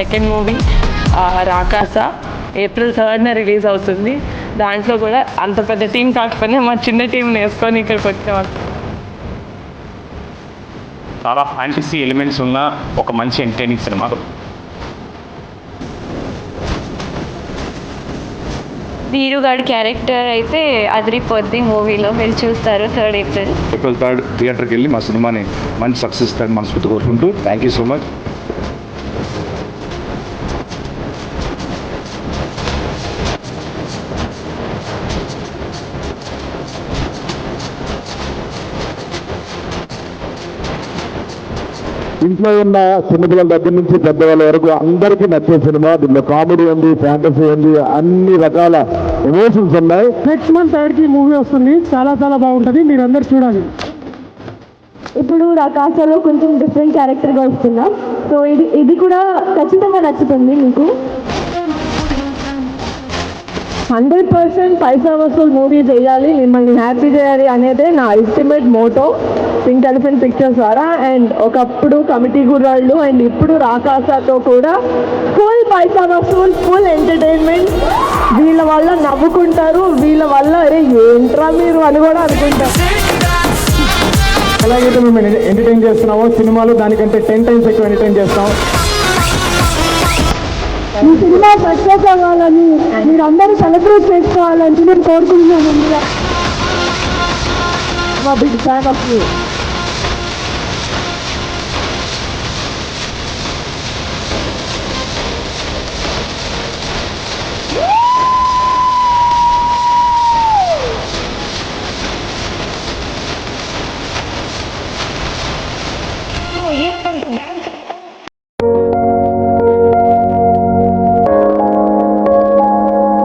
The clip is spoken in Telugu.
సెకండ్ మూవీ రాకాస ఏప్రిల్ 3న రిలీజ్ అవుతుంది. దాంట్లో కూడా అంత పెద్ద టీం కాకపోయినా మా చిన్న టీంని వేసుకొని ఇక్కడికి వచ్చాము. చాలా ఫ్యాంటసీ ఎలిమెంట్స్ ఉన్న ఒక మంచి ఎంటర్టైనింగ్ సినిమా. వీరుగాడి క్యారెక్టర్ అయితే అదిరిపోద్ది మూవీలో, మీరు చూస్తారు 3rd ఏప్రిల్. ఏప్రిల్ 3 థియేటర్కి వెళ్ళి మా సినిమాని మంచి సక్సెస్ ఇస్తారని మనస్ఫూర్తి కోరుకుంటూ థ్యాంక్ యూ సో మచ్. ఇంట్లో ఉన్న చిన్నపిల్లల దగ్గర నుంచి పెద్దవాళ్ళ వరకు అందరికీ నచ్చే సినిమా. దీనిలో కామెడీ ఉంది, ఫ్యాంటసీ ఉంది, అన్ని రకాల ఎమోషన్స్ ఉన్నాయి. నెక్స్ట్ మంత్ 3rd మూవీ వస్తుంది, చాలా చాలా బాగుంటుంది, మీరు అందరు చూడాలి. ఇప్పుడు రాకాసలో కొంచెం డిఫరెంట్ క్యారెక్టర్గా వస్తున్నాం, సో ఇది కూడా ఖచ్చితంగా నచ్చుతుంది మీకు. 100% పైసా వసూల్ మూవీ చేయాలి, మిమ్మల్ని హ్యాపీ చేయాలి అనేదే నా ultimate motto Pink Elephant Pictures ద్వారా. అండ్ ఒకప్పుడు కమిటీ గుర్రాళ్ళు అండ్ ఇప్పుడు రాకాసతో కూడా ఫుల్ పైసా వసూల్, ఫుల్ ఎంటర్టైన్మెంట్. వీళ్ళ వల్ల నవ్వుకుంటారు, వీళ్ళ వల్ల అరే ఏంట్రా మీరు అని కూడా అనుకుంటారు. ఎలాగైతే మేము ఎంటర్టైన్ చేస్తున్నామో సినిమాలు దానికంటే 10 times ఎక్కువ ఎంటర్టైన్ చేస్తాం. ఈ సినిమా సక్సెస్ అవ్వాలని, మీరు అందరూ సెలబ్రేట్ చేసుకోవాలని నేను కోరుకుంటున్నాను. ముందుగా మా బిగ్ ఫ్యాన్ ఆఫ్ యూ. ఏం